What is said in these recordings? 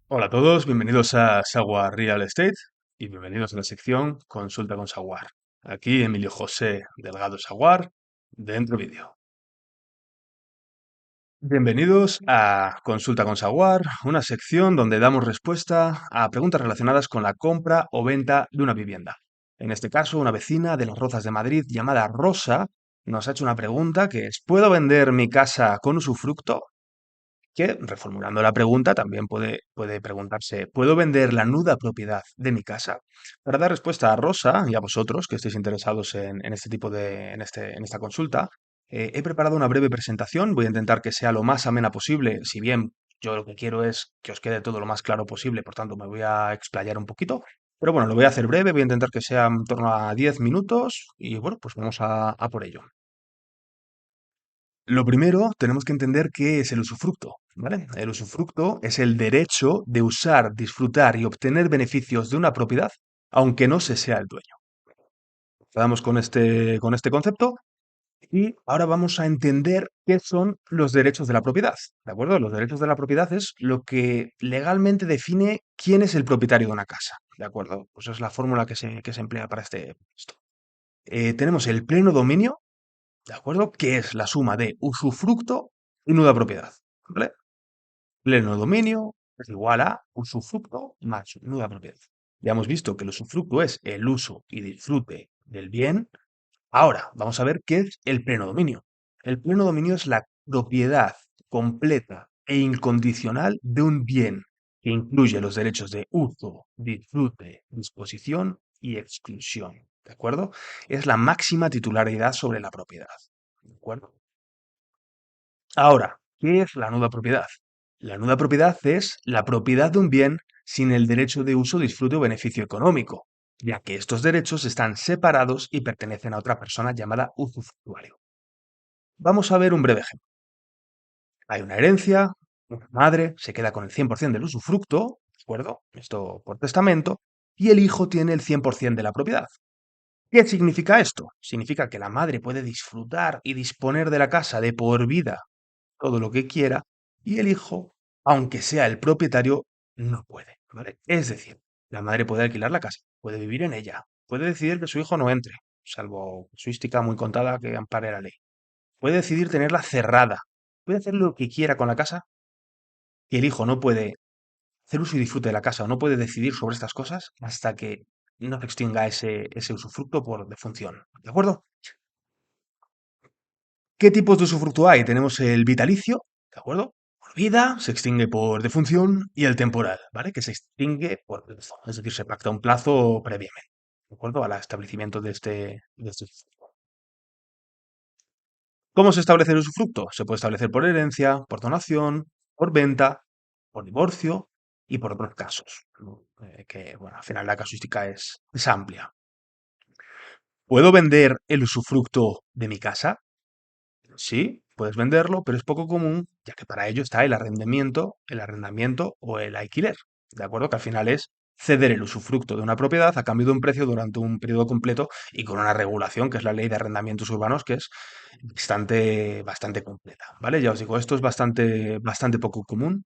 Hola a todos, bienvenidos a Saguar Real Estate y bienvenidos a la sección Consulta con Saguar. Aquí Emilio José Delgado Saguar, dentro vídeo. Bienvenidos a Consulta con Saguar, una sección donde damos respuesta a preguntas relacionadas con la compra o venta de una vivienda. En este caso, una vecina de Las Rozas de Madrid llamada Rosa nos ha hecho una pregunta que es: ¿puedo vender mi casa con usufructo? Que, reformulando la pregunta, también puede preguntarse: ¿puedo vender la nuda propiedad de mi casa? Para dar respuesta a Rosa y a vosotros que estéis interesados en este tipo en esta consulta, he preparado una breve presentación. Voy a intentar que sea lo más amena posible, si bien yo lo que quiero es que os quede todo lo más claro posible, por tanto me voy a explayar un poquito. Pero bueno, lo voy a hacer breve, voy a intentar que sea en torno a 10 minutos y bueno, pues vamos a por ello. Lo primero, tenemos que entender qué es el usufructo, ¿vale? El usufructo es el derecho de usar, disfrutar y obtener beneficios de una propiedad, aunque no se sea el dueño. Quedamos con este concepto y ahora vamos a entender qué son los derechos de la propiedad, ¿de acuerdo? Los derechos de la propiedad es lo que legalmente define quién es el propietario de una casa, ¿de acuerdo? Pues es la fórmula que se emplea para esto. Tenemos el pleno dominio, ¿de acuerdo? Que es la suma de usufructo y nuda propiedad, ¿vale? Pleno dominio es igual a usufructo más nuda propiedad. Ya hemos visto que el usufructo es el uso y disfrute del bien. Ahora vamos a ver qué es el pleno dominio. El pleno dominio es la propiedad completa e incondicional de un bien que incluye los derechos de uso, disfrute, disposición y exclusión. ¿De acuerdo? Es la máxima titularidad sobre la propiedad. ¿De acuerdo? Ahora, ¿qué es la nuda propiedad? La nuda propiedad es la propiedad de un bien sin el derecho de uso, disfrute o beneficio económico, ya que estos derechos están separados y pertenecen a otra persona llamada usufructuario. Vamos a ver un breve ejemplo. Hay una herencia, una madre se queda con el 100% del usufructo, ¿de acuerdo? Esto por testamento, y el hijo tiene el 100% de la propiedad. ¿Qué significa esto? Significa que la madre puede disfrutar y disponer de la casa de por vida todo lo que quiera, y el hijo, aunque sea el propietario, no puede, ¿vale? Es decir, la madre puede alquilar la casa, puede vivir en ella, puede decidir que su hijo no entre, salvo casuística muy contada que ampare la ley. Puede decidir tenerla cerrada, puede hacer lo que quiera con la casa, y el hijo no puede hacer uso y disfrute de la casa o no puede decidir sobre estas cosas hasta que no se extinga ese usufructo por defunción. ¿De acuerdo? ¿Qué tipos de usufructo hay? Tenemos el vitalicio, ¿de acuerdo? Por vida, se extingue por defunción, y el temporal, ¿vale? Que se extingue por plazo, es decir, se pacta un plazo previamente, ¿de acuerdo? Al establecimiento de este usufructo. ¿Cómo se establece el usufructo? Se puede establecer por herencia, por donación, por venta, por divorcio y por otros casos, ¿no? Que, bueno, al final la casuística es amplia. ¿Puedo vender el usufructo de mi casa? Sí, puedes venderlo, pero es poco común, ya que para ello está el arrendamiento o el alquiler, ¿de acuerdo? Que al final es ceder el usufructo de una propiedad a cambio de un precio durante un periodo completo y con una regulación, que es la ley de arrendamientos urbanos, que es bastante completa, ¿vale? Ya os digo, esto es bastante poco común.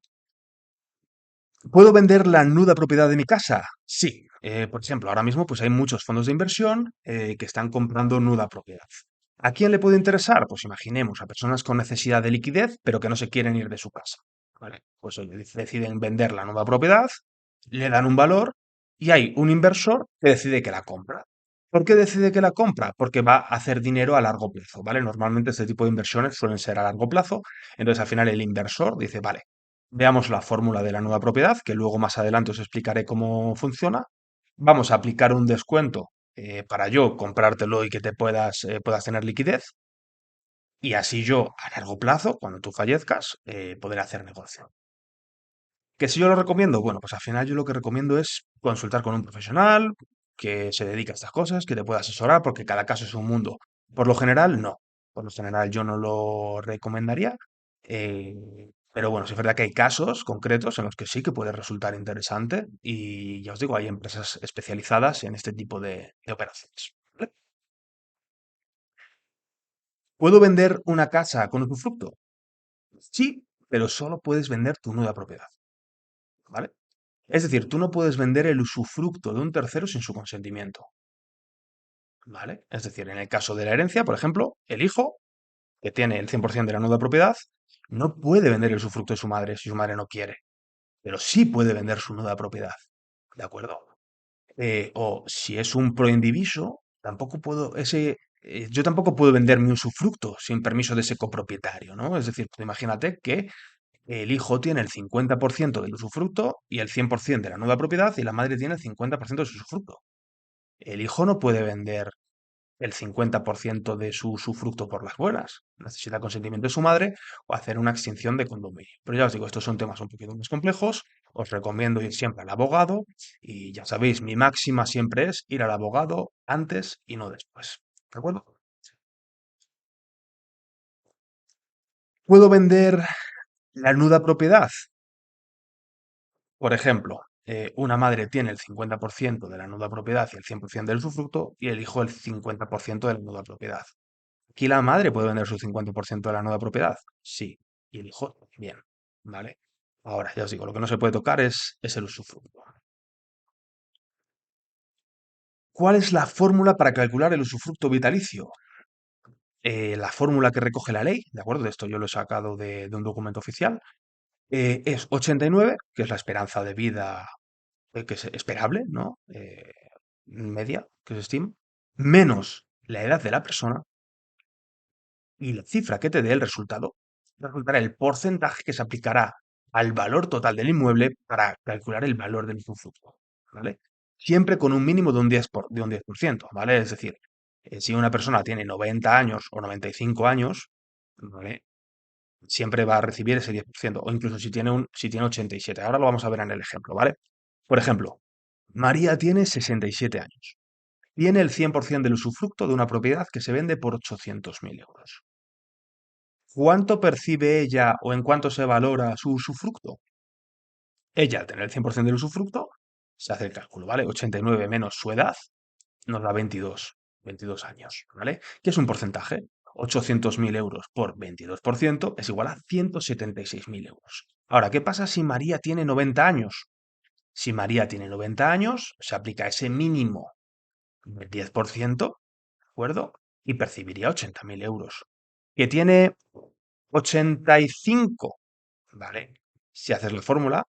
¿Puedo vender la nuda propiedad de mi casa? Sí. Por ejemplo, ahora mismo pues hay muchos fondos de inversión que están comprando nuda propiedad. ¿A quién le puede interesar? Pues imaginemos a personas con necesidad de liquidez, pero que no se quieren ir de su casa. ¿Vale? Pues oye, deciden vender la nueva propiedad, le dan un valor y hay un inversor que decide que la compra. ¿Por qué decide que la compra? Porque va a hacer dinero a largo plazo, ¿vale? Normalmente este tipo de inversiones suelen ser a largo plazo. Entonces al final el inversor dice: vale, veamos la fórmula de la nueva propiedad, que luego más adelante os explicaré cómo funciona. Vamos a aplicar un descuento para yo comprártelo y que puedas tener liquidez. Y así yo, a largo plazo, cuando tú fallezcas, poder hacer negocio. ¿Que si yo lo recomiendo? Bueno, pues al final yo lo que recomiendo es consultar con un profesional que se dedica a estas cosas, que te pueda asesorar, porque cada caso es un mundo. Por lo general, no. Por lo general yo no lo recomendaría. Pero bueno, sí es verdad que hay casos concretos en los que sí que puede resultar interesante y ya os digo, hay empresas especializadas en este tipo de operaciones. ¿Vale? ¿Puedo vender una casa con usufructo? Sí, pero solo puedes vender tu nueva propiedad. ¿Vale? Es decir, tú no puedes vender el usufructo de un tercero sin su consentimiento, ¿vale? Es decir, en el caso de la herencia, por ejemplo, el hijo, que tiene el 100% de la nuda propiedad, no puede vender el usufructo de su madre si su madre no quiere, pero sí puede vender su nuda propiedad, ¿de acuerdo? O si es un proindiviso, tampoco puedo, yo tampoco puedo vender mi usufructo sin permiso de ese copropietario, ¿no? Es decir, tú imagínate que el hijo tiene el 50% del usufructo y el 100% de la nuda propiedad y la madre tiene el 50% de su usufructo. El hijo no puede vender el 50% de su usufructo por las buenas. Necesita consentimiento de su madre o hacer una extinción de condominio. Pero ya os digo, estos son temas un poquito más complejos. Os recomiendo ir siempre al abogado y ya sabéis, mi máxima siempre es ir al abogado antes y no después. ¿De acuerdo? ¿Puedo vender la nuda propiedad? Por ejemplo, una madre tiene el 50% de la nuda propiedad y el 100% del usufructo y el hijo el 50% de la nuda propiedad. ¿Aquí la madre puede vender su 50% de la nueva propiedad? Sí. Y el hijo también. ¿Vale? Ahora, ya os digo, lo que no se puede tocar es el usufructo. ¿Cuál es la fórmula para calcular el usufructo vitalicio? La fórmula que recoge la ley, ¿de acuerdo? De esto yo lo he sacado de un documento oficial. Es 89, que es la esperanza de vida que es esperable, ¿no? Media, que se estima, menos la edad de la persona, y la cifra que te dé el resultado resultará el porcentaje que se aplicará al valor total del inmueble para calcular el valor del usufructo, ¿vale? Siempre con un mínimo de un 10%, ¿vale? Es decir, si una persona tiene 90 años o 95 años, ¿vale? Siempre va a recibir ese 10%, o incluso si tiene 87. Ahora lo vamos a ver en el ejemplo, ¿vale? Por ejemplo, María tiene 67 años. Tiene el 100% del usufructo de una propiedad que se vende por 800.000 euros. ¿Cuánto percibe ella o en cuánto se valora su usufructo? Ella, al tener el 100% del usufructo, se hace el cálculo, ¿vale? 89 menos su edad nos da 22 años, ¿vale? ¿Qué es un porcentaje? 800.000 euros por 22% es igual a 176.000 euros. Ahora, ¿qué pasa si María tiene 90 años? Si María tiene 90 años, se aplica ese mínimo del 10%, ¿de acuerdo? Y percibiría 80.000 euros. Que tiene 85. ¿Vale? Si haces la fórmula,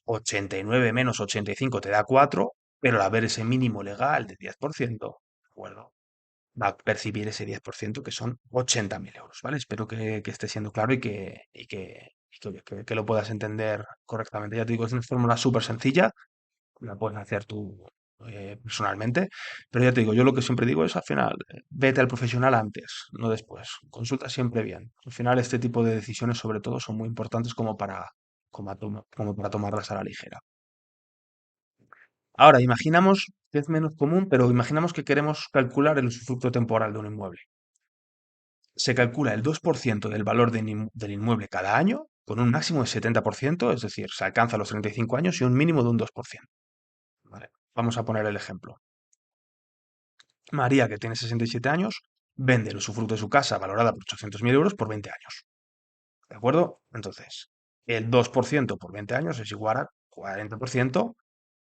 89 menos 85 te da 4, pero al haber ese mínimo legal de 10%, ¿de acuerdo? Va a percibir ese 10% que son 80.000 euros, ¿vale? Espero que esté siendo claro y que lo puedas entender correctamente. Ya te digo, es una fórmula súper sencilla, la puedes hacer tú personalmente, pero ya te digo, yo lo que siempre digo es al final, vete al profesional antes, no después. Consulta siempre bien. Al final este tipo de decisiones sobre todo son muy importantes como para tomarlas a la ligera. Ahora, imaginamos que es menos común, pero imaginamos que queremos calcular el usufructo temporal de un inmueble. Se calcula el 2% del valor del inmueble cada año, con un máximo de 70%, es decir, se alcanza los 35 años y un mínimo de un 2%. ¿Vale? Vamos a poner el ejemplo. María, que tiene 67 años, vende el usufructo de su casa valorada por 800.000 euros por 20 años. ¿De acuerdo? Entonces, el 2% por 20 años es igual a 40%,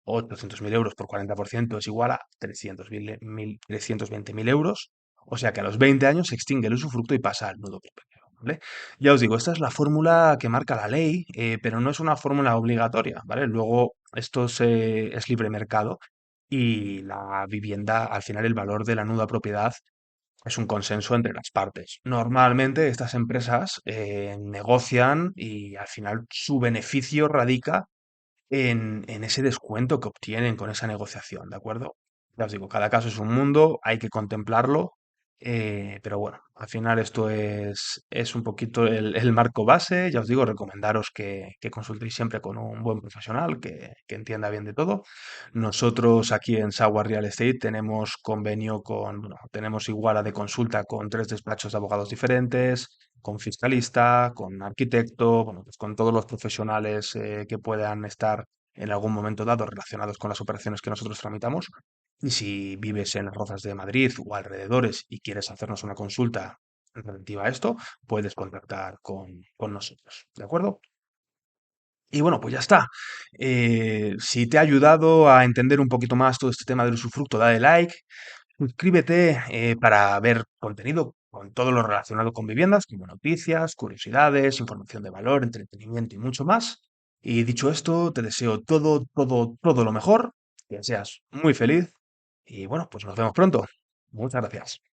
800.000 euros por 40% es igual a 320.000 euros. O sea que a los 20 años se extingue el usufructo y pasa al nudo perpetuo. ¿Vale? Ya os digo, esta es la fórmula que marca la ley, pero no es una fórmula obligatoria, ¿vale? Luego, es libre mercado y la vivienda, al final, el valor de la nuda propiedad es un consenso entre las partes. Normalmente estas empresas negocian y al final su beneficio radica en ese descuento que obtienen con esa negociación, ¿de acuerdo? Ya os digo, cada caso es un mundo, hay que contemplarlo, pero bueno, al final esto es un poquito el marco base. Ya os digo, recomendaros que consultéis siempre con un buen profesional que entienda bien de todo. Nosotros aquí en Sauer Real Estate tenemos convenio bueno, tenemos iguala de consulta con 3 despachos de abogados diferentes, con fiscalista, con arquitecto, bueno, pues con todos los profesionales que puedan estar en algún momento dado relacionados con las operaciones que nosotros tramitamos. Y si vives en las Rozas de Madrid o alrededores y quieres hacernos una consulta relativa a esto, puedes contactar con nosotros. ¿De acuerdo? Y bueno, pues ya está. Si te ha ayudado a entender un poquito más todo este tema del usufructo, dale like, suscríbete para ver contenido con todo lo relacionado con viviendas, como noticias, curiosidades, información de valor, entretenimiento y mucho más. Y dicho esto, te deseo todo, todo, todo lo mejor, que seas muy feliz y bueno, pues nos vemos pronto. Muchas gracias.